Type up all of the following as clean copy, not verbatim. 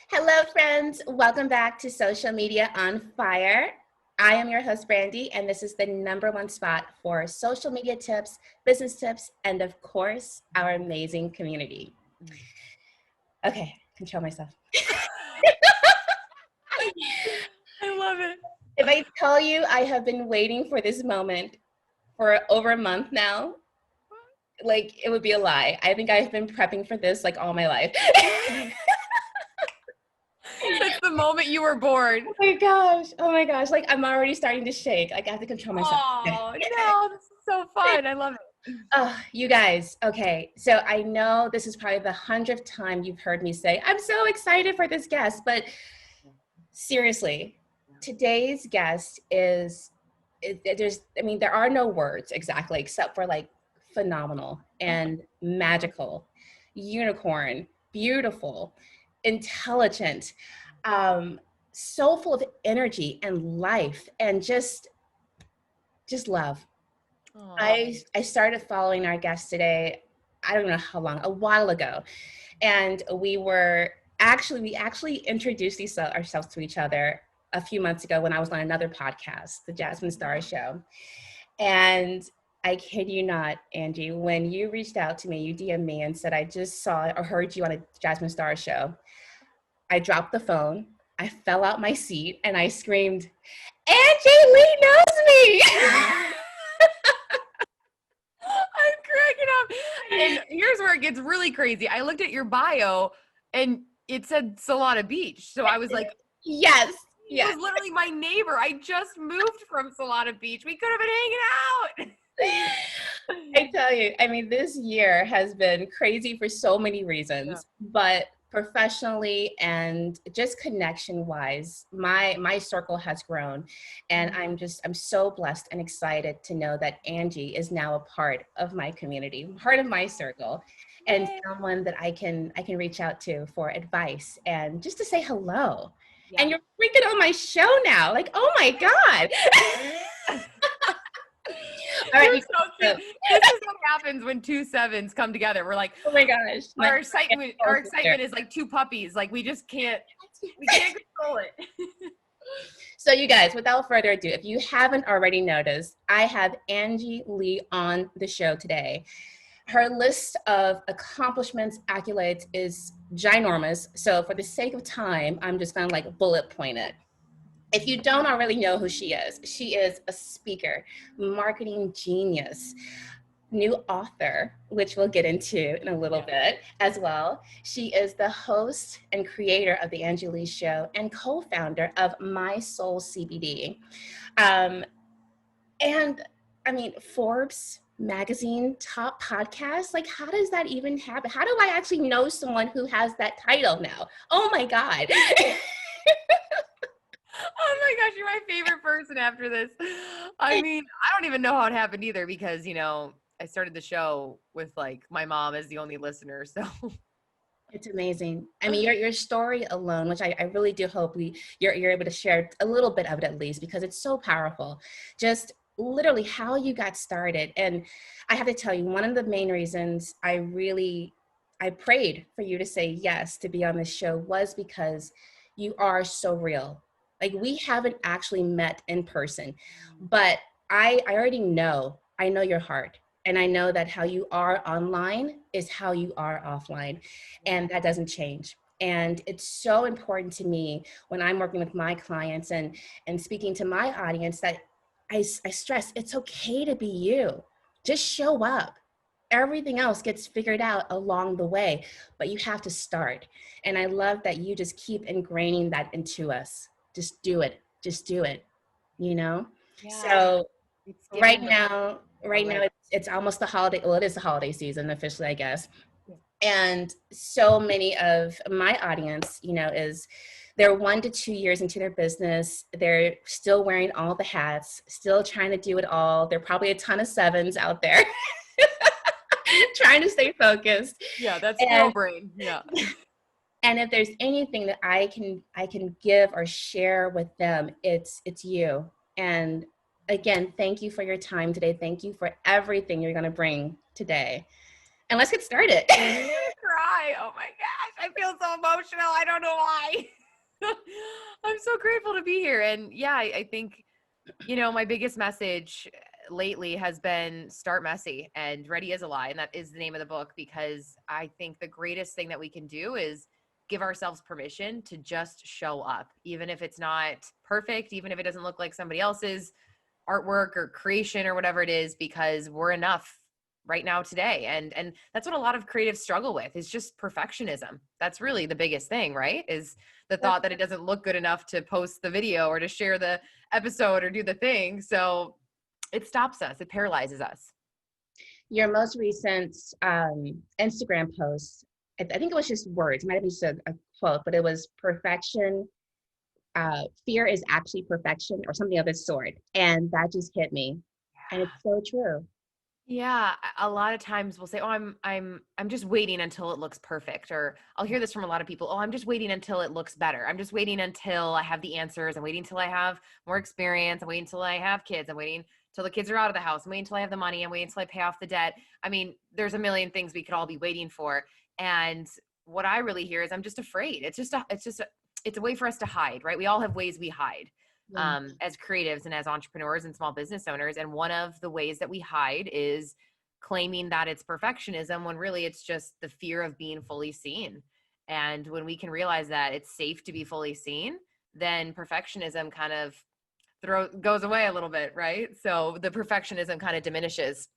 Hello, friends. Welcome back to Social Media on Fire. I am your host, Brandy, and this is the #1 spot for social media tips, business tips, and of course, our amazing community. Okay, control myself. I love it. If I tell you I have been waiting for this moment for over a month now, like it would be a lie. I think I've been prepping for this like all my life. That's the moment you were born. Oh my gosh. Like I'm already starting to shake. Like I have to control myself. Oh, no, this is so fun. I love it. Oh, you guys. Okay. So I know this is probably the 100th time you've heard me say, I'm so excited for this guest, but seriously, today's guest there are no words exactly except for like phenomenal and magical, unicorn, beautiful, intelligent, so full of energy and life and just love. I started following our guest today, I don't know how long, a while ago. And we actually introduced ourselves to each other a few months ago when I was on another podcast, the Jasmine Star Show. And I kid you not, Angie, when you reached out to me, you DM'd me and said, I just saw or heard you on a Jasmine Star Show. I dropped the phone, I fell out my seat, and I screamed, Angie Lee knows me! I'm cracking up. And here's where it gets really crazy. I looked at your bio and it said Solana Beach. So I was like, yes. He was literally my neighbor. I just moved from Solana Beach. We could have been hanging out. I tell you, I mean, this year has been crazy for so many reasons, but professionally and just connection wise, my circle has grown, and I'm so blessed and excited to know that Angie is now a part of my community, part of my circle, and someone that I can reach out to for advice and just to say hello. Yeah. And you're freaking on my show now. Like, oh my God. All right, so this is what happens when two sevens come together. We're like, oh my gosh. Our excitement is like two puppies. Like we can't control it. So you guys, without further ado, if you haven't already noticed, I have Angie Lee on the show today. Her list of accomplishments, accolades is ginormous. So for the sake of time, I'm just gonna like bullet point it. If you don't already know who she is a speaker, marketing genius, new author, which we'll get into in a little bit as well. She is the host and creator of the Angie Lee Show and co-founder of My Soul CBD. And I mean, Forbes magazine top podcast, like how does that even happen? How do I actually know someone who has that title now? Oh my God. Oh my gosh, you're my favorite person after this. I mean, I don't even know how it happened either because, I started the show with like my mom as the only listener. So it's amazing. I mean, your story alone, which I really do hope you're able to share a little bit of it at least because it's so powerful. Just literally how you got started. And I have to tell you, one of the main reasons I prayed for you to say yes to be on this show was because you are so real. Like we haven't actually met in person, but I already know, I know your heart. And I know that how you are online is how you are offline. And that doesn't change. And it's so important to me when I'm working with my clients and speaking to my audience that I stress it's okay to be you. Just show up. Everything else gets figured out along the way, but you have to start. And I love that you just keep ingraining that into us. Just do it. Just do it. Yeah. So right now it's almost the holiday. Well, it is the holiday season officially, I guess. And so many of my audience, they're 1 to 2 years into their business. They're still wearing all the hats, still trying to do it all. There are probably a ton of sevens out there trying to stay focused. Yeah, that's no brain. Yeah. And if there's anything that I can give or share with them, it's you. And again, thank you for your time today. Thank you for everything you're going to bring today. And let's get started. Cry. Oh my gosh. I feel so emotional. I don't know why. I'm so grateful to be here. And yeah, I think, my biggest message lately has been start messy and ready as a lie. And that is the name of the book, because I think the greatest thing that we can do is give ourselves permission to just show up, even if it's not perfect, even if it doesn't look like somebody else's artwork or creation or whatever it is, because we're enough right now today. And that's what a lot of creatives struggle with, is just perfectionism. That's really the biggest thing, right? Is the thought that it doesn't look good enough to post the video or to share the episode or do the thing. So it stops us, it paralyzes us. Your most recent Instagram post, I think it was just words, it might have been just a quote, but it was perfection. Fear is actually perfection, or something of its sort. And that just hit me. And it's so true. Yeah, a lot of times we'll say, "Oh, I'm just waiting until it looks perfect." Or I'll hear this from a lot of people, "Oh, I'm just waiting until it looks better. I'm just waiting until I have the answers. I'm waiting until I have more experience. I'm waiting until I have kids. I'm waiting till the kids are out of the house. I'm waiting until I have the money. I'm waiting until I pay off the debt." I mean, there's a million things we could all be waiting for. And what I really hear is I'm just afraid. It's a way for us to hide, right? We all have ways we hide. Yeah. As creatives and as entrepreneurs and small business owners. And one of the ways that we hide is claiming that it's perfectionism, when really it's just the fear of being fully seen. And when we can realize that it's safe to be fully seen, then perfectionism kind of goes away a little bit, right? So the perfectionism kind of diminishes.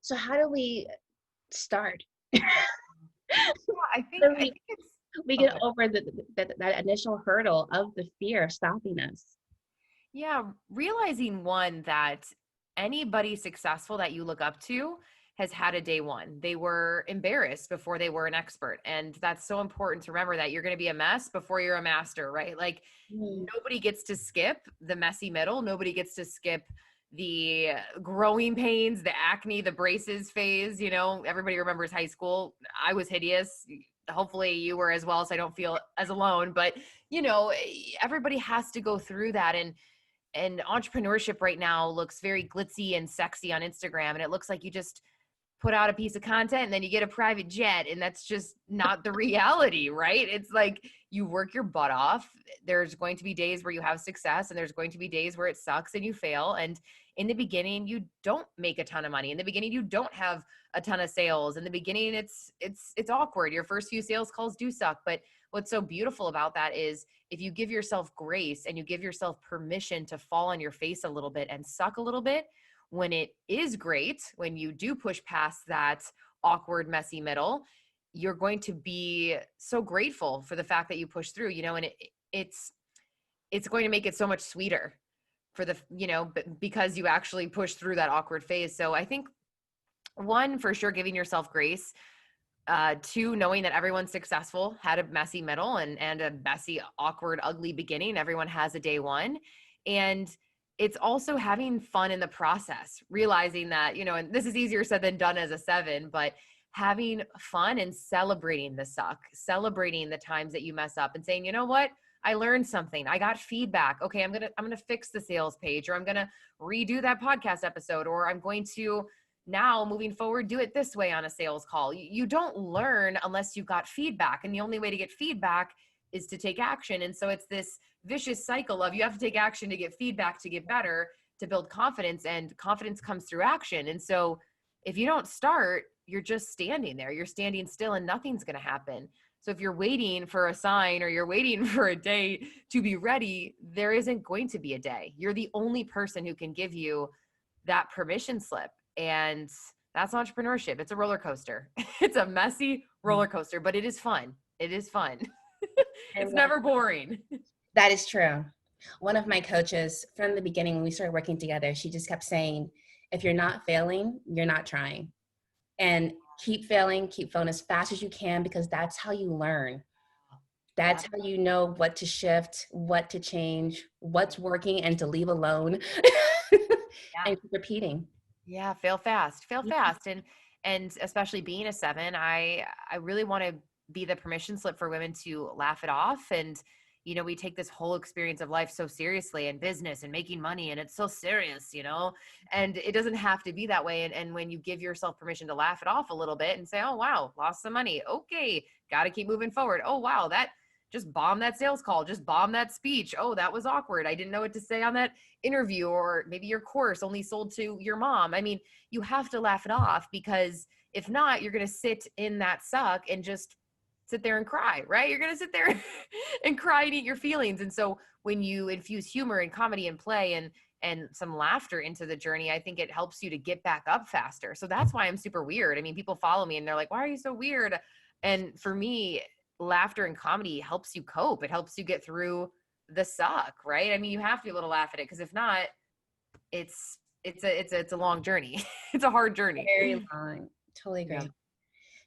So how do we start? I think it's We get okay. over that initial hurdle of the fear of stopping us. Yeah, realizing one that anybody successful that you look up to has had a day one. They were embarrassed before they were an expert. And that's so important to remember, that you're going to be a mess before you're a master, right? Like Mm. nobody gets to skip the messy middle. Nobody gets to skip the growing pains, the acne, the braces phase. Everybody remembers high school. I was hideous. Hopefully you were as well, so I don't feel as alone. But, everybody has to go through that. And entrepreneurship right now looks very glitzy and sexy on Instagram. And it looks like you just put out a piece of content and then you get a private jet. And that's just not the reality, right? It's like you work your butt off. There's going to be days where you have success, and there's going to be days where it sucks and you fail. And in the beginning, you don't make a ton of money. In the beginning, you don't have a ton of sales. In the beginning, it's awkward. Your first few sales calls do suck. But what's so beautiful about that is, if you give yourself grace and you give yourself permission to fall on your face a little bit and suck a little bit, when it is great, when you do push past that awkward, messy middle, you're going to be so grateful for the fact that you push through, and it's going to make it so much sweeter for because you actually push through that awkward phase. So I think, one, for sure, giving yourself grace. Two, knowing that everyone's successful had a messy middle and a messy, awkward, ugly beginning. Everyone has a day one. And it's also having fun in the process, realizing that, and this is easier said than done as a 7, but having fun and celebrating the suck, celebrating the times that you mess up and saying, you know what? I learned something. I got feedback. Okay, I'm going to fix the sales page, or I'm going to redo that podcast episode, or I'm going to now moving forward, do it this way on a sales call. You don't learn unless you got feedback. And the only way to get feedback is to take action. And so it's this vicious cycle of, you have to take action to get feedback, to get better, to build confidence, and confidence comes through action. And so if you don't start, you're just standing there, you're standing still, and nothing's going to happen. So if you're waiting for a sign, or you're waiting for a day to be ready, there isn't going to be a day. You're the only person who can give you that permission slip. And that's entrepreneurship. It's a roller coaster. It's a messy roller coaster, but it is fun. It is fun. It's never boring. That is true. One of my coaches from the beginning, when we started working together, she just kept saying, if you're not failing, you're not trying. And keep failing as fast as you can, because that's how you learn. That's how you know what to shift, what to change, what's working, and to leave alone. And keep repeating. Yeah, fail fast. And especially being a 7, I really want to be the permission slip for women to laugh it off. And we take this whole experience of life so seriously, and business and making money, and it's so serious, and it doesn't have to be that way. And when you give yourself permission to laugh it off a little bit and say, oh, wow, lost some money. Okay. Got to keep moving forward. Oh, wow. That just bombed that sales call, just bombed that speech. Oh, that was awkward. I didn't know what to say on that interview, or maybe your course only sold to your mom. I mean, you have to laugh it off, because if not, you're going to sit in that suck and just sit there and cry, right? You're going to sit there and cry and eat your feelings. And so when you infuse humor and comedy and play and some laughter into the journey, I think it helps you to get back up faster. So that's why I'm super weird. I mean, people follow me and they're like, why are you so weird? And for me, laughter and comedy helps you cope. It helps you get through the suck, right? I mean, you have to be able to laugh at it, because if not, it's a long journey. It's a hard journey. Very long. Totally agree. Yeah.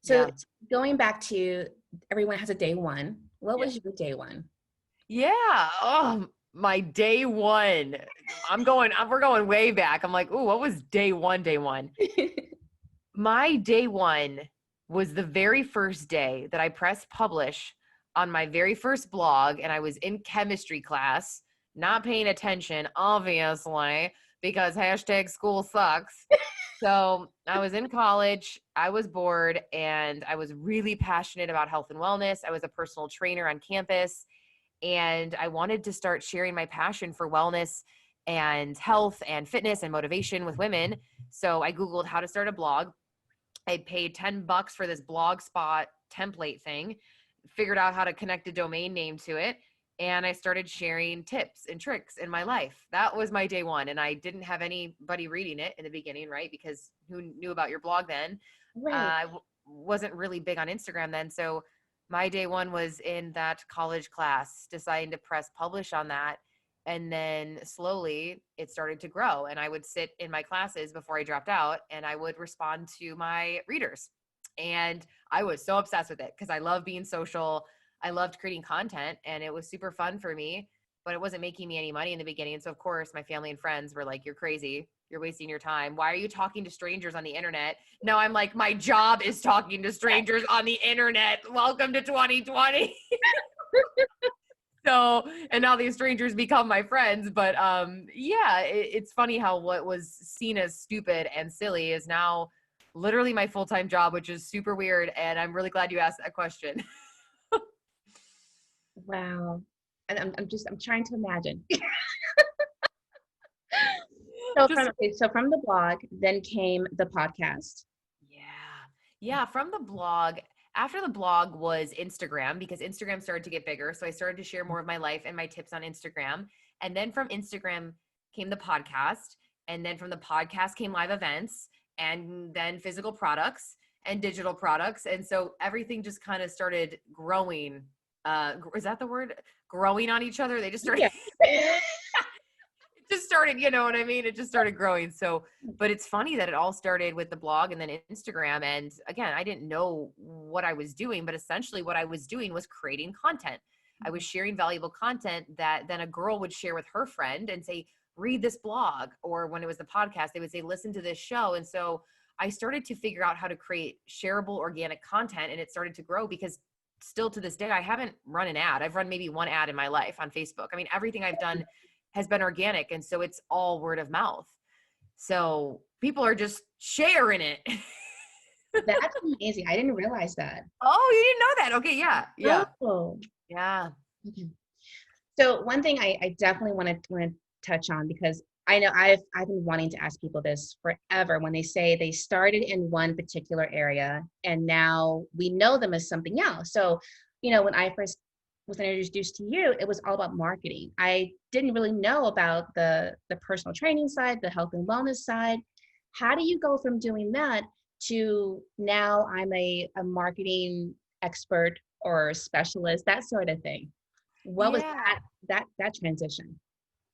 So going back to everyone has a day one. What was your day one? Yeah. Oh, my day one. We're going way back. I'm like, ooh, what was day one? My day one was the very first day that I pressed publish on my very first blog, and I was in chemistry class, not paying attention, obviously, because #school sucks. So I was in college, I was bored, and I was really passionate about health and wellness. I was a personal trainer on campus, and I wanted to start sharing my passion for wellness and health and fitness and motivation with women. So I Googled how to start a blog. I paid $10 for this blogspot template thing, figured out how to connect a domain name to it, and I started sharing tips and tricks in my life. That was my day one. And I didn't have anybody reading it in the beginning, right? Because who knew about your blog then? Right. Wasn't really big on Instagram then. So my day one was in that college class, deciding to press publish on that. And then slowly it started to grow. And I would sit in my classes before I dropped out, and I would respond to my readers. And I was so obsessed with it, because I love being social. I loved creating content, and it was super fun for me, but it wasn't making me any money in the beginning. And so of course my family and friends were like, you're crazy. You're wasting your time. Why are you talking to strangers on the internet? No, I'm like, my job is talking to strangers on the internet. Welcome to 2020. So, and now these strangers become my friends. But it's funny how what was seen as stupid and silly is now literally my full-time job, which is super weird. And I'm really glad you asked that question. Wow. And I'm trying to imagine. So from the blog, then came the podcast. Yeah. From the blog. After the blog was Instagram, because Instagram started to get bigger. So I started to share more of my life and my tips on Instagram. And then from Instagram came the podcast. And then from the podcast came live events, and then physical products and digital products. And so everything just kind of started growing. Is that the word? Growing on each other. They just started, it just started, you know what I mean? It just started growing. So, but it's funny that it all started with the blog and then Instagram. And again, I didn't know what I was doing, but essentially what I was doing was creating content. I was sharing valuable content that then a girl would share with her friend and say, read this blog. Or when it was the podcast, they would say, listen to this show. And so I started to figure out how to create shareable organic content, and it started to grow, because still to this day, I haven't run an ad. I've run maybe one ad in my life on Facebook. I mean, everything I've done has been organic. And so it's all word of mouth. So people are just sharing it. That's amazing. I didn't realize that. Oh, you didn't know that? Okay. Yeah. Oh. Yeah. Okay. So one thing I definitely want to touch on, because I know I've been wanting to ask people this forever, when they say they started in one particular area and now we know them as something else. So, when I first was introduced to you, it was all about marketing. I didn't really know about the personal training side, the health and wellness side. How do you go from doing that to now I'm a marketing expert or specialist, that sort of thing? What was that transition?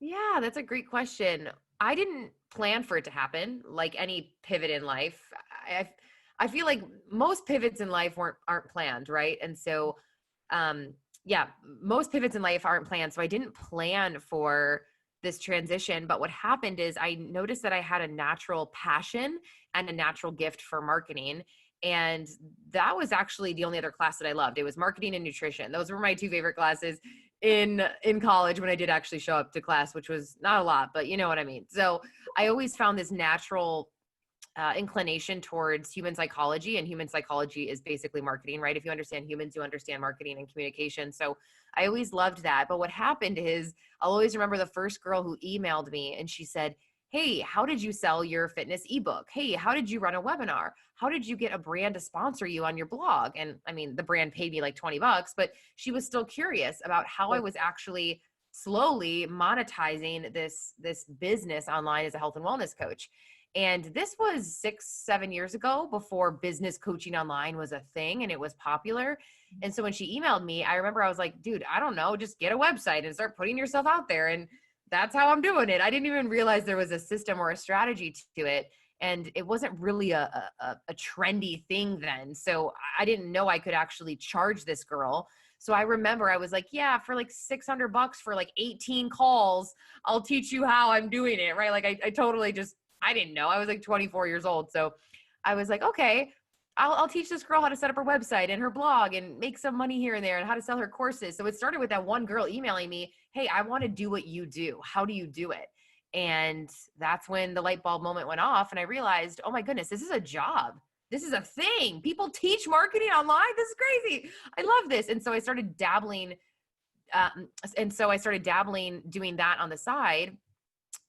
Yeah, that's a great question. I didn't plan for it to happen, like any pivot in life. I feel like most pivots in life aren't planned, right? And so, most pivots in life aren't planned. So I didn't plan for this transition. But what happened is I noticed that I had a natural passion and a natural gift for marketing. And that was actually the only other class that I loved. It was marketing and nutrition. Those were my two favorite classes in college when I did actually show up to class, which was not a lot, but you know what I mean. So I always found this natural inclination towards human psychology, and human psychology is basically marketing, right? If you understand humans, you understand marketing and communication. So I always loved that. But what happened is I'll always remember the first girl who emailed me and she said, hey, how did you sell your fitness ebook? Hey, how did you run a webinar? How did you get a brand to sponsor you on your blog? And I mean, the brand paid me like $20, but she was still curious about how I was actually slowly monetizing this business online as a health and wellness coach. And this was 6-7 years ago, before business coaching online was a thing and it was popular. And so when she emailed me, I remember I was like, dude, I don't know, just get a website and start putting yourself out there. And that's how I'm doing it. I didn't even realize there was a system or a strategy to it. And it wasn't really a trendy thing then. So I didn't know I could actually charge this girl. So I remember I was like, yeah, for like $600 for like 18 calls, I'll teach you how I'm doing it. Right. Like I totally just, I didn't know. I was like 24 years old. So I was like, okay, I'll teach this girl how to set up her website and her blog and make some money here and there and how to sell her courses. So it started with that one girl emailing me, hey, I want to do what you do. How do you do it? And that's when the light bulb moment went off. And I realized, oh my goodness, this is a job. This is a thing. People teach marketing online. This is crazy. I love this. And so I started dabbling. Doing that on the side.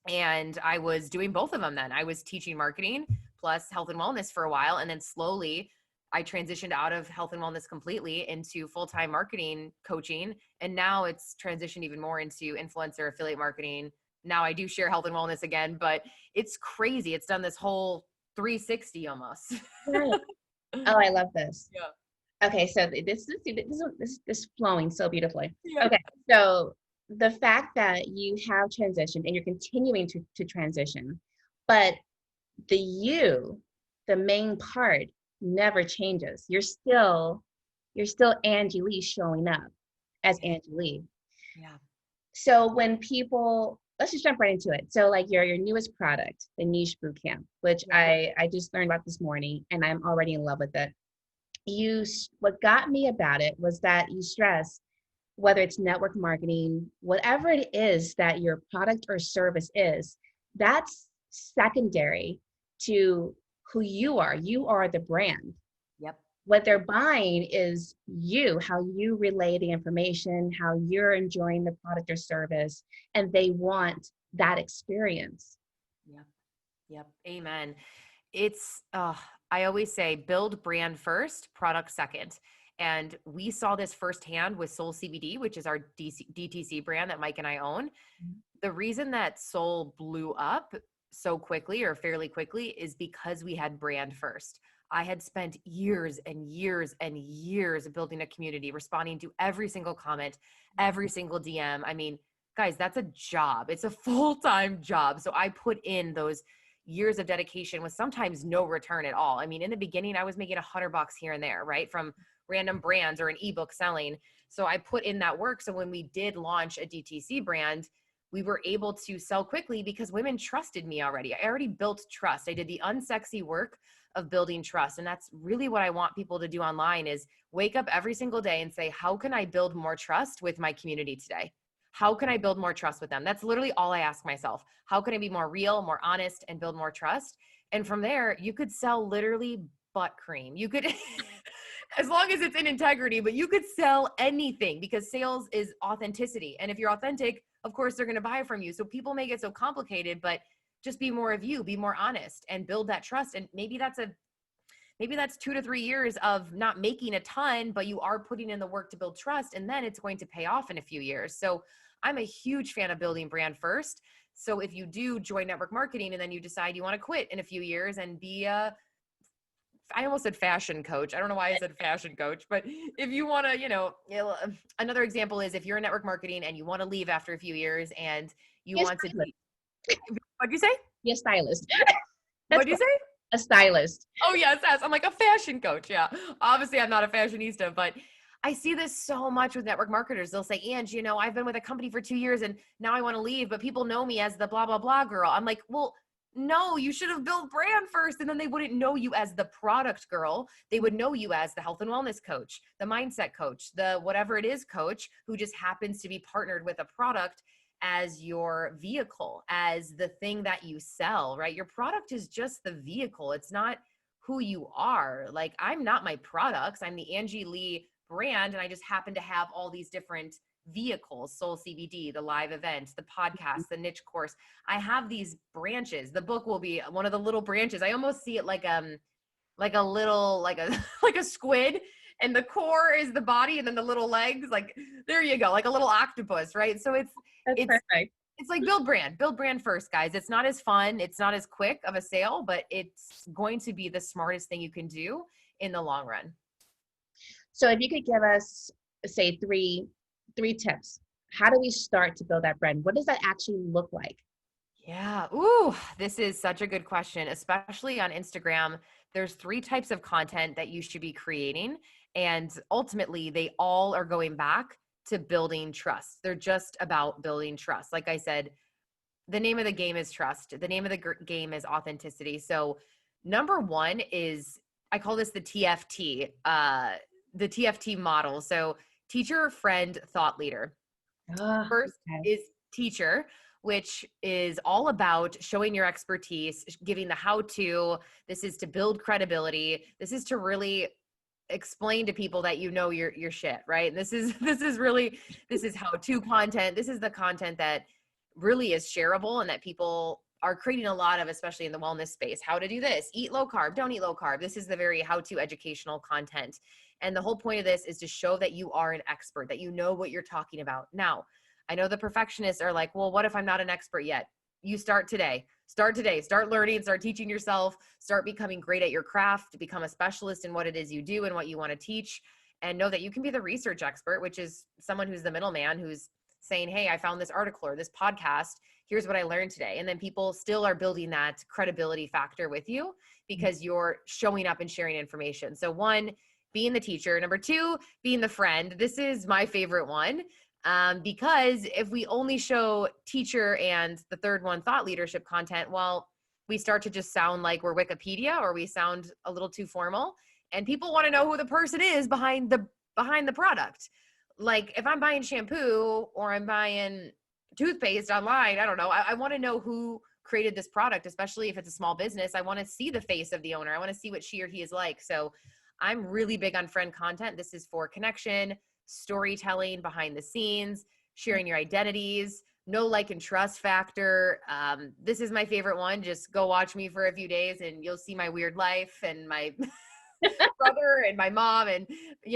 And I was doing both of them then. I was teaching marketing plus health and wellness for a while. And then slowly I transitioned out of health and wellness completely into full-time marketing coaching. And now it's transitioned even more into influencer affiliate marketing. Now I do share health and wellness again, but it's crazy. It's done this whole 360 almost. Right. Oh, I love this. Yeah. Okay, so this is flowing so beautifully. Yeah. Okay, so the fact that you have transitioned and you're continuing to transition, but the main part never changes. You're still Angie Lee showing up as Angie Lee. Yeah. So when people, let's just jump right into it. So like your newest product, the Niche Bootcamp, which I just learned about this morning, and I'm already in love with it. What got me about it was that you stress, whether it's network marketing, whatever it is that your product or service is, that's secondary to who you are. You are the brand. Yep. What they're buying is you, how you relay the information, how you're enjoying the product or service, and they want that experience. Yep. Yep. Amen. It's, I always say build brand first, product second. And we saw this firsthand with Soul CBD, which is our DTC brand that Mike and I own. The reason that Soul blew up so quickly or fairly quickly is because we had brand first. I had spent years and years and years building a community, responding to every single comment, every single DM. I mean, guys, that's a job. It's a full-time job. So I put in those years of dedication with sometimes no return at all. I mean, in the beginning, I was making $100 here and there, right? From random brands or an ebook selling. So I put in that work. So when we did launch a DTC brand, we were able to sell quickly because women trusted me already. I already built trust. I did the unsexy work of building trust. And that's really what I want people to do online is wake up every single day and say, how can I build more trust with my community today? How can I build more trust with them? That's literally all I ask myself. How can I be more real, more honest, and build more trust? And from there, you could sell literally butt cream. You could, as long as it's in integrity, but you could sell anything because sales is authenticity. And if you're authentic, of course, they're going to buy from you. So people make it so complicated, but just be more of you, be more honest and build that trust. And maybe that's 2 to 3 years of not making a ton, but you are putting in the work to build trust. And then it's going to pay off in a few years. So I'm a huge fan of building brand first. So if you do join network marketing and then you decide you want to quit in a few years and be I almost said fashion coach. I don't know why I said fashion coach, but if you want to, another example is if you're in network marketing and you want to leave after a few years and you want to, what'd you say? Be a stylist. What'd you say? A stylist. Oh yes, I'm like a fashion coach. Yeah. Obviously I'm not a fashionista, but I see this so much with network marketers. They'll say, Ange, I've been with a company for 2 years and now I want to leave, but people know me as the blah, blah, blah girl. I'm like, well, no, you should have built brand first. And then they wouldn't know you as the product girl. They would know you as the health and wellness coach, the mindset coach, the whatever it is coach who just happens to be partnered with a product as your vehicle, as the thing that you sell, right? Your product is just the vehicle. It's not who you are. Like, I'm not my products. I'm the Angie Lee brand. And I just happen to have all these different vehicles, Soul CBD, the live event, the podcast, the niche course. I have these branches. The book will be one of the little branches. I almost see it like a little, like a like a squid, and the core is the body, and then the little legs, like, there you go, like a little octopus, right? So That's it's perfect. it's like build brand first, guys. It's not as fun, it's not as quick of a sale, but it's going to be the smartest thing you can do in the long run. So if you could give us, say, three tips, how do we start to build that brand? What does that actually look like? Yeah. Ooh, this is such a good question, especially on Instagram. There's three types of content that you should be creating. And ultimately, they all are going back to building trust. They're just about building trust. Like I said, the name of the game is trust. The name of the game is authenticity. So, number one is, I call this the TFT model. So, teacher, friend, thought leader. Ah, First okay. is teacher, which is all about showing your expertise, giving the how to. This is to build credibility. This is to really explain to people that you know your shit, right? And this is how to content. This is the content that really is shareable and that people are creating a lot of, especially in the wellness space. How to do this, eat low carb, don't eat low carb. This is the very how to educational content. And the whole point of this is to show that you are an expert, that you know what you're talking about. Now, I know the perfectionists are like, well, what if I'm not an expert yet? You start today. Start today. Start learning, start teaching yourself, start becoming great at your craft, become a specialist in what it is you do and what you want to teach, and know that you can be the research expert, which is someone who's the middleman who's saying, hey, I found this article or this podcast. Here's what I learned today. And then people still are building that credibility factor with you because you're showing up and sharing information. So one, being the teacher. Number two, being the friend. This is my favorite one. Because if we only show teacher and the third one, thought leadership content, well, we start to just sound like we're Wikipedia, or we sound a little too formal, and people want to know who the person is behind the product. Like, if I'm buying shampoo or I'm buying toothpaste online, I don't know. I want to know who created this product, especially if it's a small business. I want to see the face of the owner. I want to see what she or he is like. So I'm really big on friend content. This is for connection, storytelling behind the scenes, sharing your identities, no like and trust factor. This is my favorite one. Just go watch me for a few days and you'll see my weird life and my brother and my mom. And,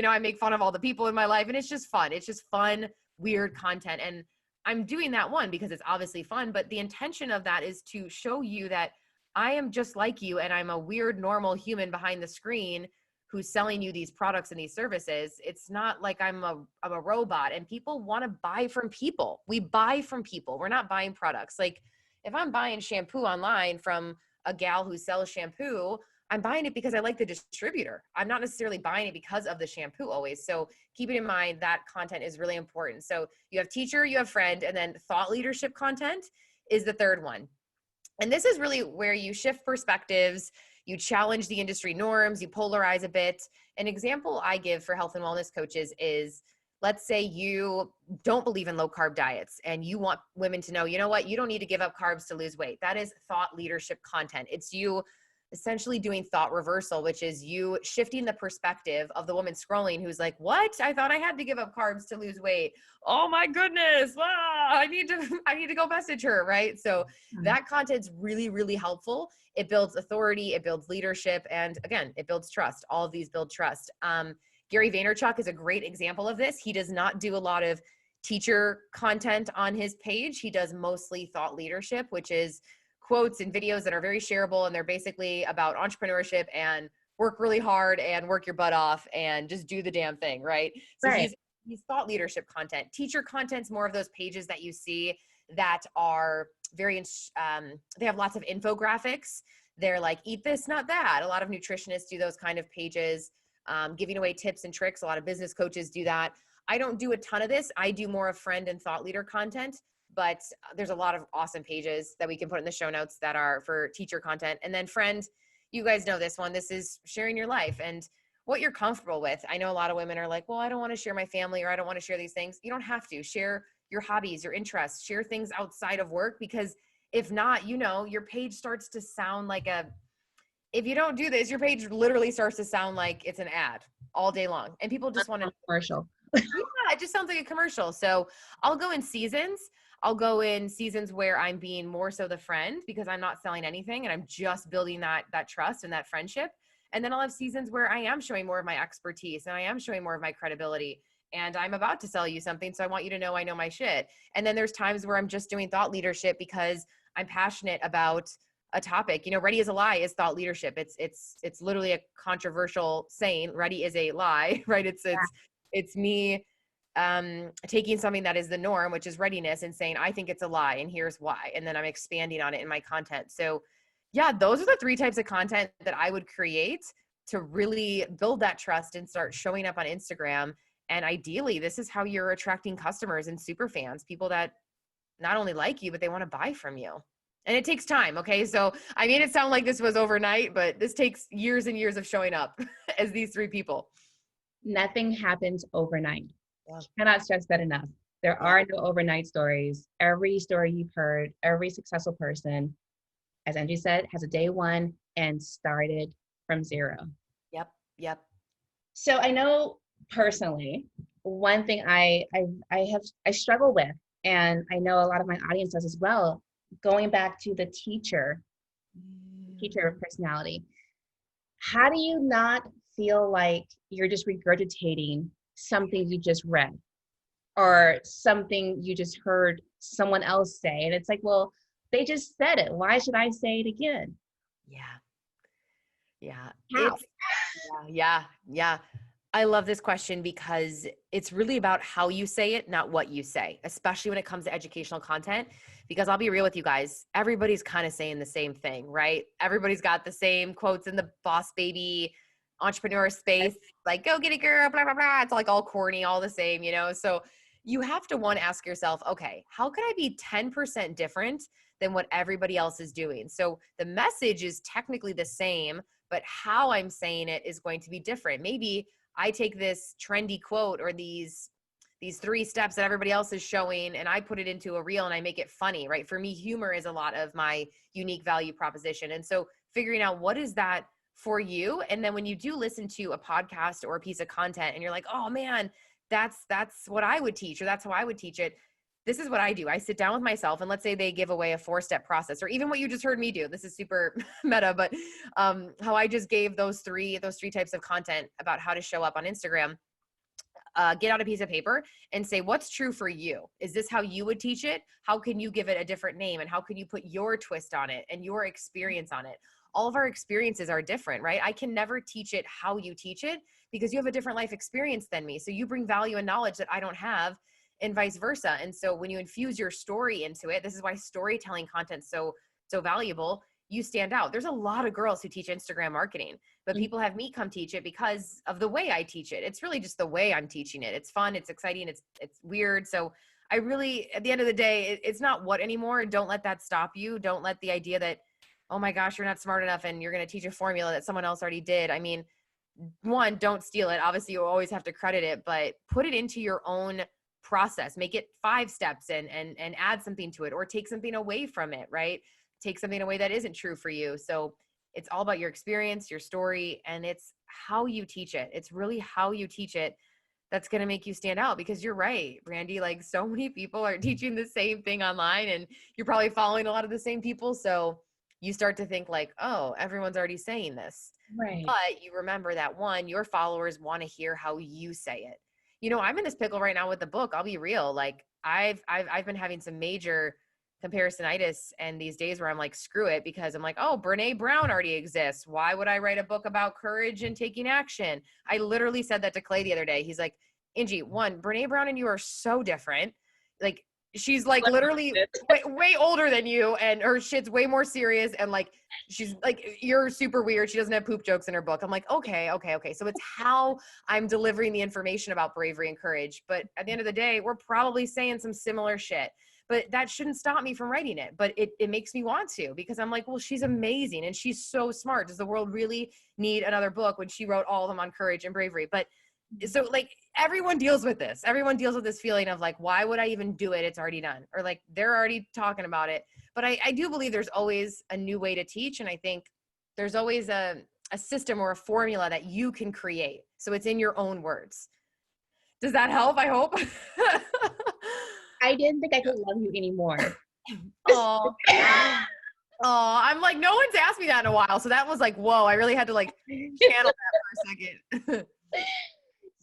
I make fun of all the people in my life, and it's just fun. It's just fun, weird content. And I'm doing that one because it's obviously fun, but the intention of that is to show you that I am just like you, and I'm a weird, normal human behind the screen who's selling you these products and these services. It's not like I'm a robot, and people want to buy from people. We buy from people. We're not buying products. Like, if I'm buying shampoo online from a gal who sells shampoo, I'm buying it because I like the distributor. I'm not necessarily buying it because of the shampoo always. So keep it in mind that content is really important. So you have teacher, you have friend, and then thought leadership content is the third one. And this is really where you shift perspectives, you challenge the industry norms, you polarize a bit. An example I give for health and wellness coaches is, let's say you don't believe in low carb diets and you want women to know, you know what, you don't need to give up carbs to lose weight. That is thought leadership content. It's you essentially doing thought reversal, which is you shifting the perspective of the woman scrolling who's like, what? I thought I had to give up carbs to lose weight. Oh my goodness. I need to go message her. Right. So that content's really, really helpful. It builds authority, it builds leadership, and again, it builds trust. All of these build trust. Gary Vaynerchuk is a great example of this. He does not do a lot of teacher content on his page. He does mostly thought leadership, which is quotes and videos that are very shareable, and they're basically about entrepreneurship and work really hard and work your butt off and just do the damn thing, right? So Right. he's thought leadership content. Teacher content's more of those pages that you see that are very they have lots of infographics. They're like, eat this, not that. A lot of nutritionists do those kind of pages, giving away tips and tricks. A lot of business coaches do that. I don't do a ton of this. I do more of friend and thought leader content. but there's a lot of awesome pages that we can put in the show notes that are for teacher content. And then friend, you guys know this one. This is sharing your life and what you're comfortable with. I know a lot of women are like, well, I don't want to share my family, or I don't want to share these things. You don't have to. Share your hobbies, your interests, share things outside of work, because if not, your page starts to sound like if you don't do this, your page literally starts to sound like it's an ad all day long. And people just want to Commercial. yeah, it just sounds like a commercial. So I'll go in seasons. I'll go in seasons where I'm being more so the friend because I'm not selling anything and I'm just building that trust and that friendship. And then I'll have seasons where I am showing more of my expertise and I am showing more of my credibility and I'm about to sell you something. So I want you to know I know my shit. And then there's times where I'm just doing thought leadership because I'm passionate about a topic. Ready is a lie is thought leadership. It's literally a controversial saying. Ready is a lie, right? It's me taking something that is the norm, which is readiness, and saying, I think it's a lie and here's why. And then I'm expanding on it in my content. So yeah, those are the 3 types of content that I would create to really build that trust and start showing up on Instagram. And ideally, this is how you're attracting customers and super fans, people that not only like you, but they want to buy from you. And it takes time. Okay. So I made it sound like this was overnight, but this takes years and years of showing up as these 3 people. Nothing happens overnight. Yeah. Cannot stress that enough. There are no overnight stories. Every story you've heard, every successful person, as Angie said, has a day one and started from zero. Yep. So I know personally, one thing I struggle with, and I know a lot of my audience does as well, going back to the teacher personality. How do you not feel like you're just regurgitating something you just read or something you just heard someone else say? And it's like, well, they just said it. Why should I say it again? Yeah. How? Yeah. I love this question because it's really about how you say it, not what you say, especially when it comes to educational content. Because I'll be real with you guys, everybody's kind of saying the same thing, right? Everybody's got the same quotes in the boss baby entrepreneur space, like, go get it, girl, blah, blah, blah. It's like all corny, all the same, So you have to ask yourself, okay, how can I be 10% different than what everybody else is doing? So the message is technically the same, but how I'm saying it is going to be different. Maybe I take this trendy quote or these 3 steps that everybody else is showing and I put it into a reel and I make it funny, right? For me, humor is a lot of my unique value proposition. And so figuring out what is that for you. And then when you do listen to a podcast or a piece of content and you're like, oh man, that's what I would teach, or that's how I would teach it. This is what I do. I sit down with myself and let's say they give away a 4-step process, or even what you just heard me do. This is super meta, but how I just gave those three types of content about how to show up on Instagram. Get out a piece of paper and say, what's true for you? Is this how you would teach it? How can you give it a different name? And how can you put your twist on it and your experience on it? All of our experiences are different, right? I can never teach it how you teach it because you have a different life experience than me. So you bring value and knowledge that I don't have, and vice versa. And so when you infuse your story into it, this is why storytelling content's so valuable. You stand out. There's a lot of girls who teach Instagram marketing, but people have me come teach it because of the way I teach it. It's really just the way I'm teaching it. It's fun. It's exciting. It's weird. So I really, at the end of the day, it's not what anymore. Don't let that stop you. Don't let the idea that, oh my gosh, you're not smart enough and you're going to teach a formula that someone else already did. I mean, one, don't steal it. Obviously you always have to credit it, but put it into your own process. Make it 5 steps and add something to it, or take something away from it, right? Take something away that isn't true for you. So it's all about your experience, your story, and it's how you teach it. It's really how you teach it that's going to make you stand out, because you're right, Brandy, like so many people are teaching the same thing online and you're probably following a lot of the same people. So you start to think like, oh, everyone's already saying this. Right. But you remember that, one, your followers want to hear how you say it. I'm in this pickle right now with the book. I'll be real. Like I've been having some major comparisonitis and these days where I'm like, screw it, because I'm like, oh, Brene Brown already exists. Why would I write a book about courage and taking action? I literally said that to Clay the other day. He's like, Angie, one, Brene Brown and you are so different. Like she's like literally way older than you, and her shit's way more serious. And like, she's like, you're super weird. She doesn't have poop jokes in her book. I'm like, okay. So it's how I'm delivering the information about bravery and courage. But at the end of the day, we're probably saying some similar shit. but that shouldn't stop me from writing it. But it makes me want to, because I'm like, well, she's amazing and she's so smart. Does the world really need another book when she wrote all of them on courage and bravery? But so like everyone deals with this. Everyone deals with this feeling of like, why would I even do it? It's already done. Or like, they're already talking about it. But I do believe there's always a new way to teach. And I think there's always a system or a formula that you can create. So it's in your own words. Does that help? I hope. I didn't think I could love you anymore. Oh, oh, I'm like, no one's asked me that in a while. So that was like, whoa, I really had to like channel that for a second.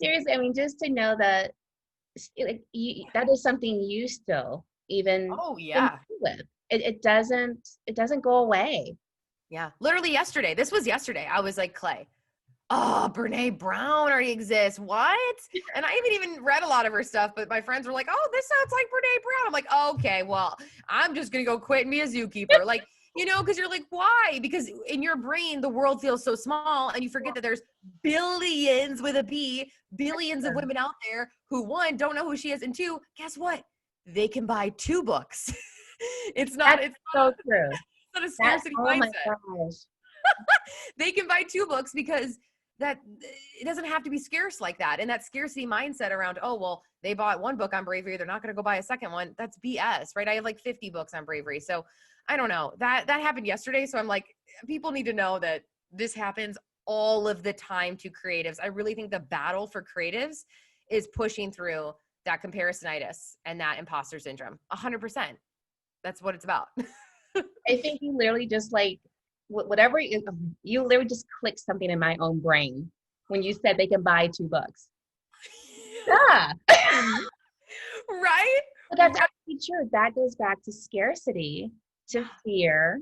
Seriously, I mean, just to know that like, that is something you still even Oh yeah. with. It doesn't go away. Yeah. Literally yesterday. This was yesterday. I was like, Clay, oh, Brene Brown already exists. What? And I haven't even read a lot of her stuff, but my friends were like, oh, this sounds like Brene Brown. I'm like, okay, well, I'm just going to go quit and be a zookeeper. Like, you know, because you're like, why? Because in your brain, the world feels so small and you forget that there's billions with a B, billions of women out there who, one, don't know who she is. And two, guess what? They can buy 2 books. It's not so true. It's not a scarcity mindset. My gosh. They can buy 2 books because that it doesn't have to be scarce like that. And that scarcity mindset around, oh, well, they bought 1 book on bravery, they're not going to go buy a second one. That's BS, right? I have like 50 books on bravery. So I don't know. That happened yesterday. So I'm like, people need to know that this happens all of the time to creatives. I really think the battle for creatives is pushing through that comparisonitis and that imposter syndrome. 100%. That's what it's about. I think you literally just like, whatever you literally just clicked something in my own brain when you said they can buy 2 books. Yeah. Right? But that's actually true. That goes back to scarcity, to fear,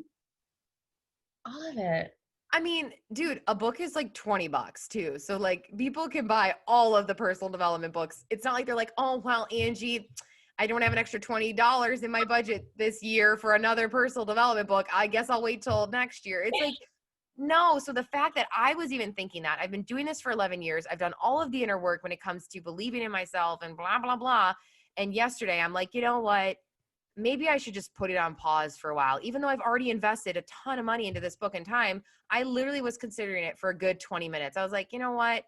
all of it. I mean, dude, a book is like $20 too. So like people can buy all of the personal development books. It's not like they're like, oh, well, Angie, I don't have an extra $20 in my budget this year for another personal development book. I guess I'll wait till next year. It's like, no. So the fact that I was even thinking that, I've been doing this for 11 years. I've done all of the inner work when it comes to believing in myself and blah, blah, blah. And yesterday I'm like, you know what? Maybe I should just put it on pause for a while. Even though I've already invested a ton of money into this book and time, I literally was considering it for a good 20 minutes. I was like, you know what?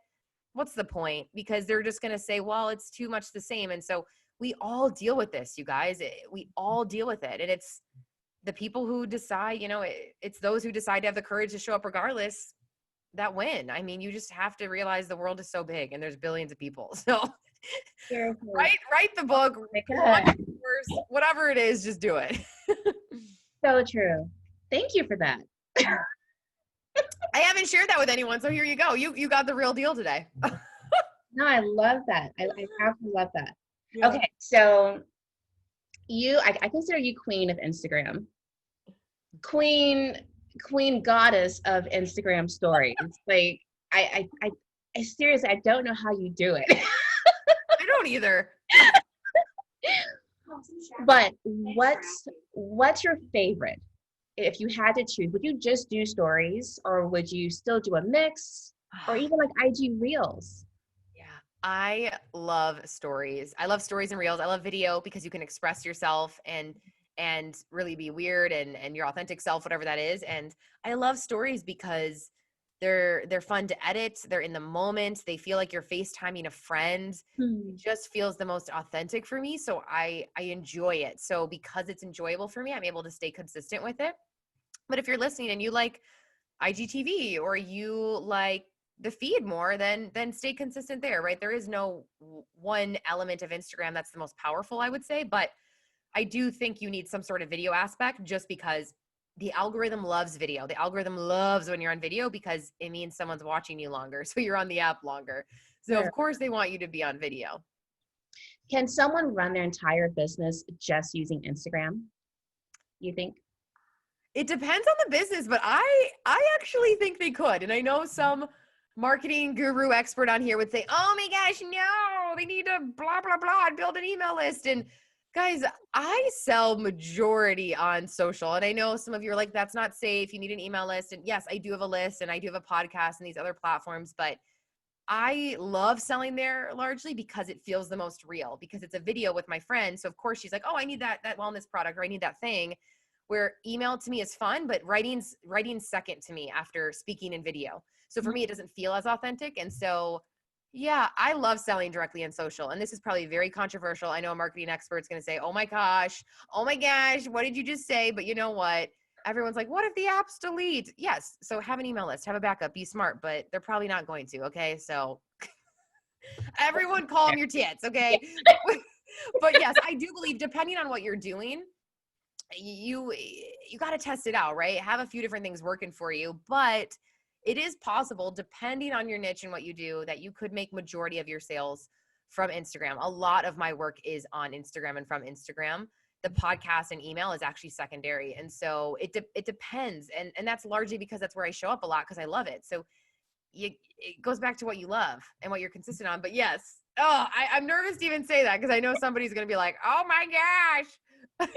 What's the point? Because they're just going to say, well, it's too much the same. And so we all deal with this, you guys. We all deal with it. And it's the people who decide, you know, it's those who decide to have the courage to show up regardless that win. I mean, you just have to realize the world is so big and there's billions of people. So write the book, whatever it is, just do it. So true. Thank you for that. I haven't shared that with anyone, so here you go. You got the real deal today. No, I love that. I absolutely love that. Yeah. Okay, so I consider you queen of Instagram. Queen goddess of Instagram stories. Like I seriously, I don't know how you do it. I don't either. But what's your favorite? If you had to choose, would you just do stories or would you still do a mix or even like IG reels? Yeah, I love stories. I love stories and reels. I love video because you can express yourself and really be weird and your authentic self, whatever that is. And I love stories because they're fun to edit. They're in the moment. They feel like you're FaceTiming a friend. It just feels the most authentic for me. So I enjoy it. So because it's enjoyable for me, I'm able to stay consistent with it. But if you're listening and you like IGTV or you like the feed more, then stay consistent there, right? There is no one element of Instagram that's the most powerful, I would say. But I do think you need some sort of video aspect just because the algorithm loves video. The algorithm loves when you're on video because it means someone's watching you longer. So you're on the app longer. So Sure. Of course they want you to be on video. Can someone run their entire business just using Instagram, you think? It depends on the business, but I actually think they could. And I know some marketing guru expert on here would say, oh my gosh, no, they need to blah, blah, blah, and build an email list. And guys, I sell majority on social. And I know some of you are like, that's not safe. You need an email list. And yes, I do have a list and I do have a podcast and these other platforms, but I love selling there largely because it feels the most real, because it's a video with my friend. So of course she's like, oh, I need that wellness product, or I need that thing. Where email to me is fun, but writing's second to me after speaking in video. So for me, it doesn't feel as authentic. And so, yeah, I love selling directly in social. And this is probably very controversial. I know a marketing expert's going to say, oh my gosh, what did you just say? But you know what? Everyone's like, what if the apps delete? Yes. So have an email list, have a backup, be smart, but they're probably not going to. Okay. So everyone calm your tits. Okay. But yes, I do believe, depending on what you're doing, you got to test it out, right? Have a few different things working for you, but it is possible, depending on your niche and what you do, that you could make majority of your sales from Instagram. A lot of my work is on Instagram and from Instagram. The podcast and email is actually secondary. And so it depends. And that's largely because that's where I show up a lot, because I love it. So it goes back to what you love and what you're consistent on. But yes, I'm nervous to even say that, because I know somebody's going to be like, oh my gosh.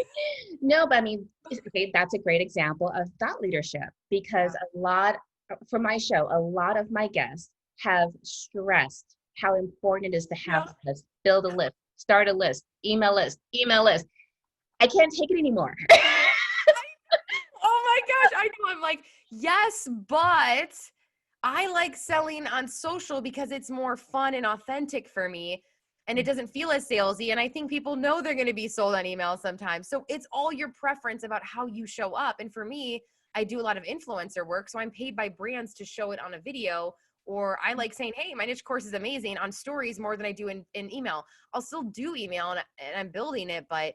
No, but I mean, okay, that's a great example of thought leadership, because for my show, a lot of my guests have stressed how important it is to have a list, build a list, start a list, email list. I can't take it anymore. Oh my gosh, I know. I'm like, yes, but I like selling on social because it's more fun and authentic for me. And it doesn't feel as salesy. And I think people know they're going to be sold on email sometimes. So it's all your preference about how you show up. And for me, I do a lot of influencer work. So I'm paid by brands to show it on a video. Or I like saying, hey, my niche course is amazing on stories more than I do in email. I'll still do email and I'm building it, but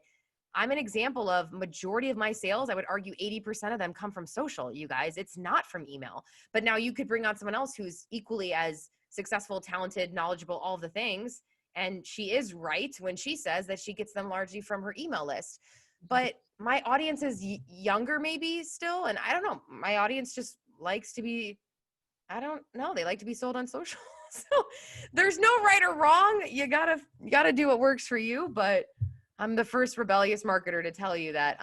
I'm an example of majority of my sales. I would argue 80% of them come from social, you guys. It's not from email. But now you could bring on someone else who's equally as successful, talented, knowledgeable, all of the things. And she is right when she says that she gets them largely from her email list. But my audience is younger maybe still. And I don't know, my audience just likes to be, I don't know, they like to be sold on social. So there's no right or wrong. You gotta do what works for you. But I'm the first rebellious marketer to tell you that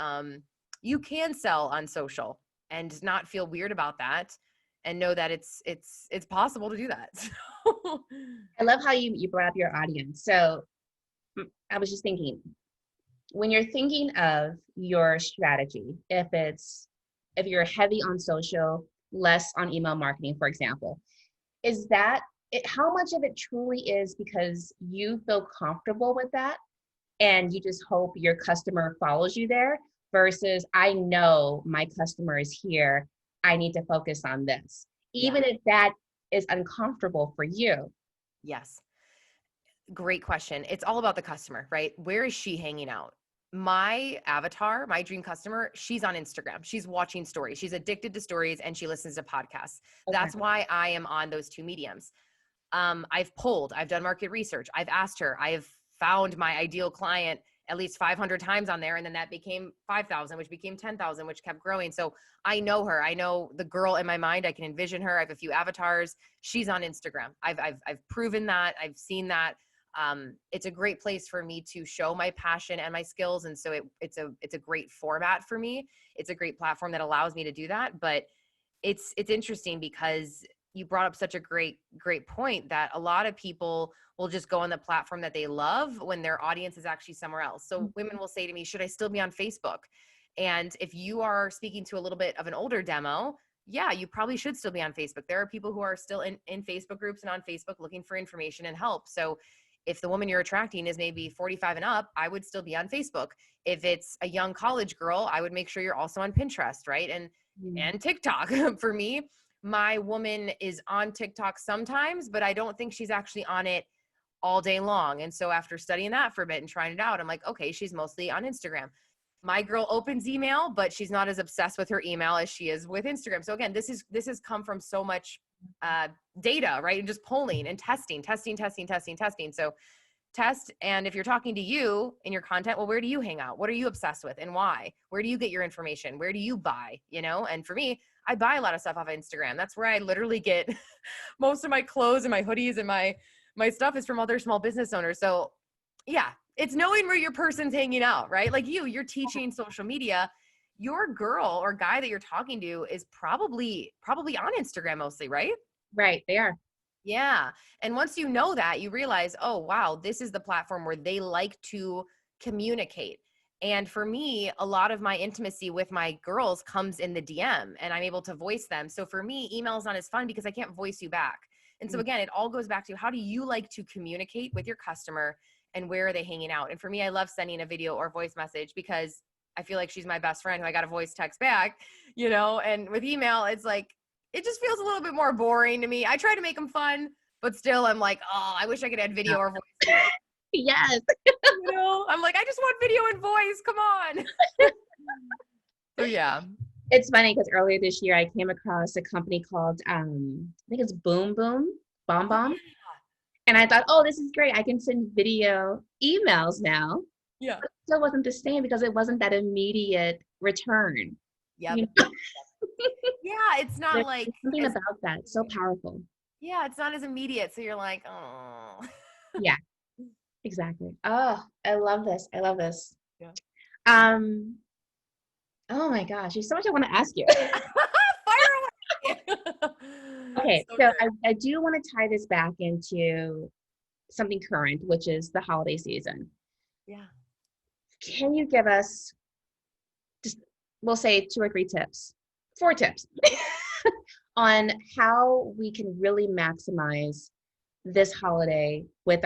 you can sell on social and not feel weird about that, and know that it's possible to do that. So. I love how you brought up your audience. So I was just thinking, when you're thinking of your strategy, if you're heavy on social, less on email marketing, for example, is that how much of it truly is because you feel comfortable with that and you just hope your customer follows you there, versus I know my customer is here, I need to focus on this, even if that is uncomfortable for you? Yes. Great question. It's all about the customer, right? Where is she hanging out? My avatar, my dream customer, she's on Instagram. She's watching stories. She's addicted to stories and she listens to podcasts. Okay. That's why I am on those two mediums. I've polled, I've done market research. I've asked her, I have found my ideal client at least 500 times on there. And then that became 5,000, which became 10,000, which kept growing. So I know her. I know the girl in my mind. I can envision her. I have a few avatars. She's on Instagram. I've proven that. I've seen that. It's a great place for me to show my passion and my skills. And so it's a great format for me. It's a great platform that allows me to do that. But it's interesting because you brought up such a great point that a lot of people will just go on the platform that they love when their audience is actually somewhere else. So women will say to me, should I still be on Facebook? And if you are speaking to a little bit of an older demo, yeah, you probably should still be on Facebook. There are people who are still in Facebook groups and on Facebook looking for information and help. So if the woman you're attracting is maybe 45 and up, I would still be on Facebook. If it's a young college girl, I would make sure you're also on Pinterest, right? And TikTok. For me, my woman is on TikTok sometimes, but I don't think she's actually on it all day long. And so after studying that for a bit and trying it out, I'm like, okay, she's mostly on Instagram. My girl opens email, but she's not as obsessed with her email as she is with Instagram. So again, this has come from so much data, right? And just polling and testing. So test. And if you're talking to you in your content, well, where do you hang out? What are you obsessed with and why? Where do you get your information? Where do you buy? And for me, I buy a lot of stuff off of Instagram. That's where I literally get most of my clothes and my hoodies and my stuff is from other small business owners. So yeah, it's knowing where your person's hanging out, right? Like you're teaching social media. Your girl or guy that you're talking to is probably on Instagram mostly, right? Right, they are. Yeah. And once you know that, you realize, oh, wow, this is the platform where they like to communicate. And for me, a lot of my intimacy with my girls comes in the DM and I'm able to voice them. So for me, email is not as fun because I can't voice you back. And so again, it all goes back to how do you like to communicate with your customer and where are they hanging out? And for me, I love sending a video or voice message because I feel like she's my best friend who I got a voice text back, and with email, it's like, it just feels a little bit more boring to me. I try to make them fun, but still I'm like, oh, I wish I could add video or voice to it. Yes. I'm like, I just want video and voice. Come on. So yeah. It's funny because earlier this year I came across a company called I think it's Boom Boom Bomb Oh, Bomb. And I thought, oh, this is great. I can send video emails now. yeah. But it still wasn't the same because it wasn't that immediate return. Yep. You know, Yeah. It's not like there's something about that. It's so powerful. yeah, it's not as immediate. So you're like, oh. Yeah, exactly. Oh, I love this. I love this. Yeah. Um, oh my gosh, there's so much I want to ask you. Fire away. Okay, So so good. I do want to tie this back into something current, which is the holiday season. Yeah. Can you give us just, we'll say 2 or 3 tips, 4 tips on how we can really maximize this holiday with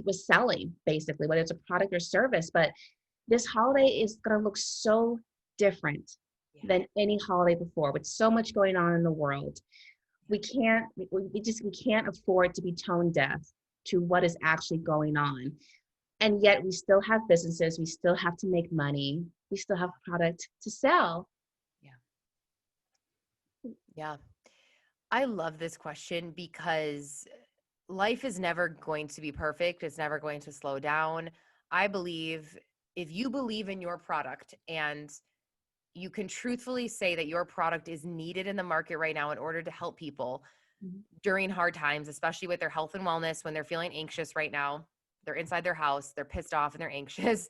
with selling, basically, whether it's a product or service. But this holiday is going to look so different than any holiday before, with so much going on in the world. We can't afford to be tone deaf to what is actually going on. And yet we still have businesses, we still have to make money, we still have product to sell. Yeah. I love this question because life is never going to be perfect. It's never going to slow down. I believe if you believe in your product and you can truthfully say that your product is needed in the market right now in order to help people during hard times, especially with their health and wellness, when they're feeling anxious right now, they're inside their house, they're pissed off and they're anxious,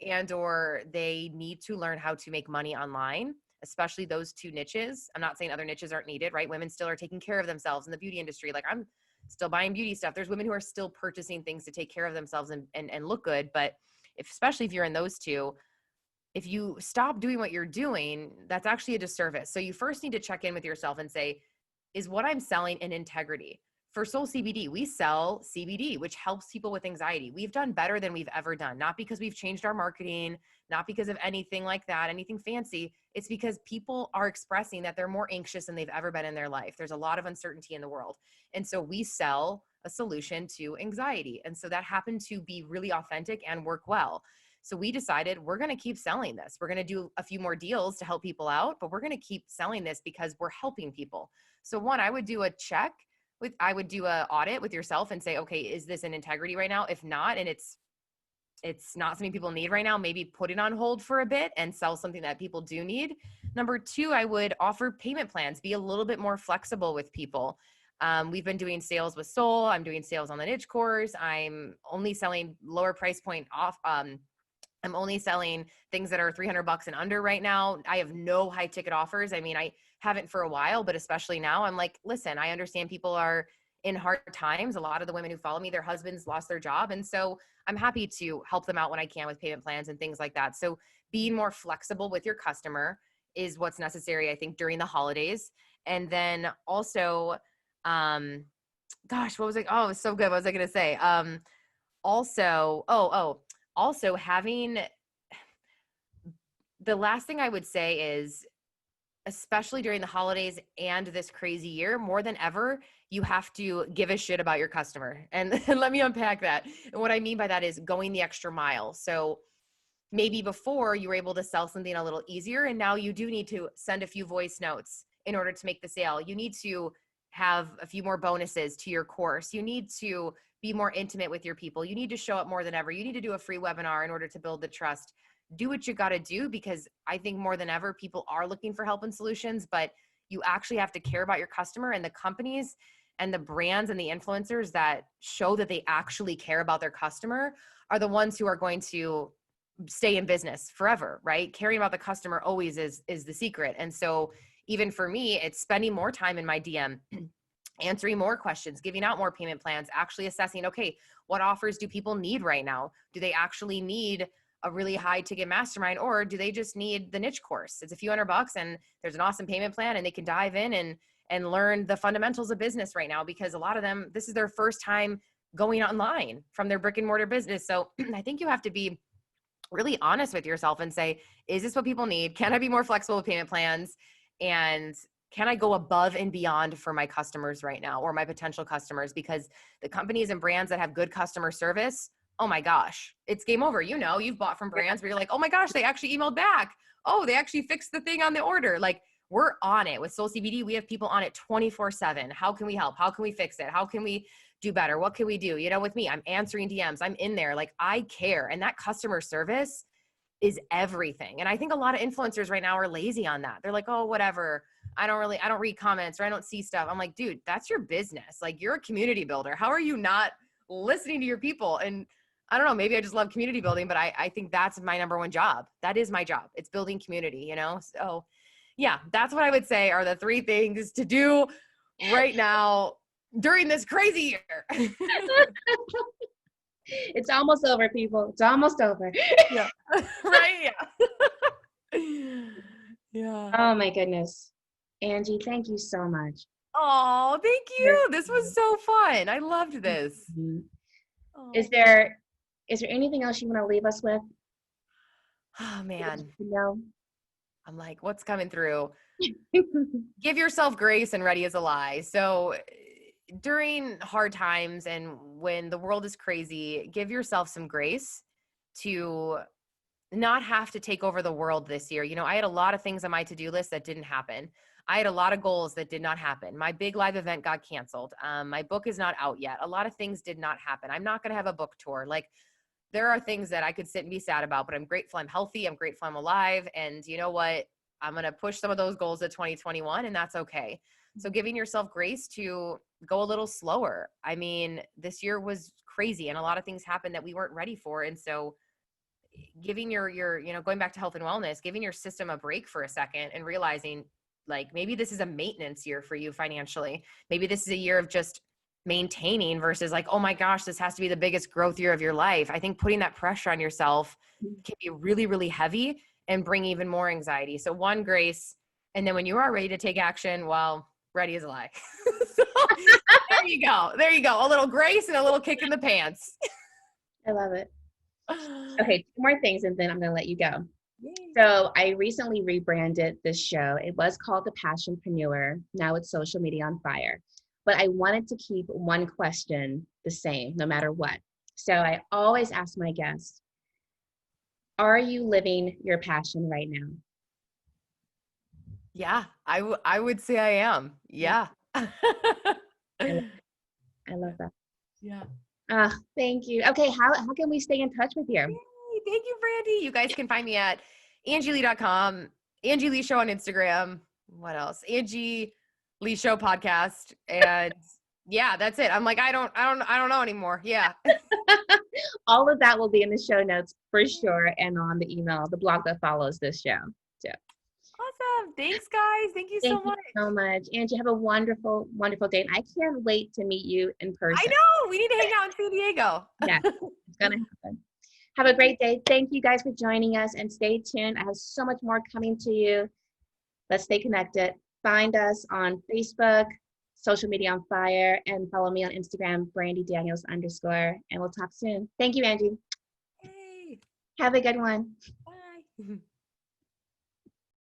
and or they need to learn how to make money online, especially those 2 niches. I'm not saying other niches aren't needed, right? Women still are taking care of themselves in the beauty industry. Like I'm still buying beauty stuff. There's women who are still purchasing things to take care of themselves and look good. But especially if you're in those two, if you stop doing what you're doing, that's actually a disservice. So you first need to check in with yourself and say, is what I'm selling in integrity? For Soul CBD, we sell CBD, which helps people with anxiety. We've done better than we've ever done, not because we've changed our marketing, not because of anything like that, anything fancy. It's because people are expressing that they're more anxious than they've ever been in their life. There's a lot of uncertainty in the world. And so we sell a solution to anxiety. And so that happened to be really authentic and work well. So we decided we're going to keep selling this. We're going to do a few more deals to help people out, but we're going to keep selling this because we're helping people. So one, I would do a check I would do a audit with yourself and say, okay, is this an integrity right now? If not, and it's not something people need right now, maybe put it on hold for a bit and sell something that people do need. Number 2, I would offer payment plans, be a little bit more flexible with people. We've been doing sales with Soul. I'm doing sales on the niche course. I'm only selling lower price point off. I'm only selling things that are $300 and under right now. I have no high ticket offers. I mean, I haven't for a while, but especially now I'm like, listen, I understand people are in hard times. A lot of the women who follow me, their husbands lost their job. And so I'm happy to help them out when I can with payment plans and things like that. So being more flexible with your customer is what's necessary, I think, during the holidays. And then also, gosh, what was it? Oh, it was so good. What was I going to say? Also having the last thing I would say is, especially during the holidays and this crazy year, more than ever, you have to give a shit about your customer. And let me unpack that. And what I mean by that is going the extra mile. So maybe before you were able to sell something a little easier, and now you do need to send a few voice notes in order to make the sale. You need to have a few more bonuses to your course. You need to be more intimate with your people. You need to show up more than ever. You need to do a free webinar in order to build the trust. Do what you got to do, because I think more than ever, people are looking for help and solutions, but you actually have to care about your customer, and the companies and the brands and the influencers that show that they actually care about their customer are the ones who are going to stay in business forever, right? Caring about the customer always is the secret. And so even for me, it's spending more time in my DM answering more questions, giving out more payment plans, actually assessing, okay, what offers do people need right now? Do they actually need a really high ticket mastermind, or do they just need the niche course? It's a few $100 and there's an awesome payment plan and they can dive in and learn the fundamentals of business right now, because a lot of them, this is their first time going online from their brick and mortar business. So I think you have to be really honest with yourself and say, is this what people need? Can I be more flexible with payment plans? And can I go above and beyond for my customers right now, or my potential customers? Because the companies and brands that have good customer service, oh my gosh, it's game over. You know, you've bought from brands where you're like, oh my gosh, they actually emailed back. Oh, they actually fixed the thing on the order. Like, we're on it with Soul CBD. We have people on it 24/7. How can we help? How can we fix it? How can we do better? What can we do? You know, with me, I'm answering DMs. I'm in there. Like, I care. And that customer service is everything. And I think a lot of influencers right now are lazy on that. They're like, oh, whatever. I don't read comments, or I don't see stuff. I'm like, dude, that's your business. Like, you're a community builder. How are you not listening to your people? And I don't know, maybe I just love community building, but I think that's my number one job. That is my job. It's building community, you know? So yeah, that's what I would say are the 3 things to do right now during this crazy year. It's almost over, people. It's almost over. Yeah. Right. Yeah. Yeah. Oh my goodness. Angie, thank you so much. Oh, thank you. This was so fun. I loved this. Oh. Is there anything else you want to leave us with? Oh man. No. I'm like, what's coming through? Give yourself grace and ready as a lie. So during hard times and when the world is crazy, give yourself some grace to not have to take over the world this year. You know, I had a lot of things on my to-do list that didn't happen. I had a lot of goals that did not happen. My big live event got canceled. My book is not out yet. A lot of things did not happen. I'm not going to have a book tour. Like, there are things that I could sit and be sad about, but I'm grateful I'm healthy. I'm grateful I'm alive. And you know what? I'm going to push some of those goals to 2021, and that's okay. So giving yourself grace to go a little slower. I mean, this year was crazy and a lot of things happened that we weren't ready for. And so giving your, you know, going back to health and wellness, giving your system a break for a second and realizing, like, maybe this is a maintenance year for you financially. Maybe this is a year of just maintaining versus like, oh my gosh, this has to be the biggest growth year of your life. I think putting that pressure on yourself can be really, really heavy and bring even more anxiety. So one, grace. And then when you are ready to take action, well, ready as a lie. So there you go. There you go. A little grace and a little kick in the pants. I love it. Okay, 2 more things and then I'm going to let you go. Yay. So I recently rebranded this show. It was called The Passionpreneur. Now it's Social Media on Fire. But I wanted to keep one question the same, no matter what. So I always ask my guests, are you living your passion right now? Yeah, I would say I am. Yeah. I love that. Yeah. Thank you. Okay, how can we stay in touch with you? Yay, thank you, Brandy. You guys can find me at angielee.com, Angie Lee Show on Instagram. What else? Angie Lee Show podcast. And yeah, that's it. I'm like, I don't know anymore. Yeah. All of that will be in the show notes for sure, and on the email, the blog that follows this show. So awesome. Thanks, guys. Thank you so much. So much. Angie, have a wonderful, wonderful day. And I can't wait to meet you in person. I know. We need to hang out in San Diego. Yeah, it's going to happen. Have a great day. Thank you guys for joining us, and stay tuned. I have so much more coming to you. Let's stay connected. Find us on Facebook, Social Media on Fire, and follow me on Instagram, BrandyDaniels_, and we'll talk soon. Thank you, Angie. Yay. Have a good one. Bye.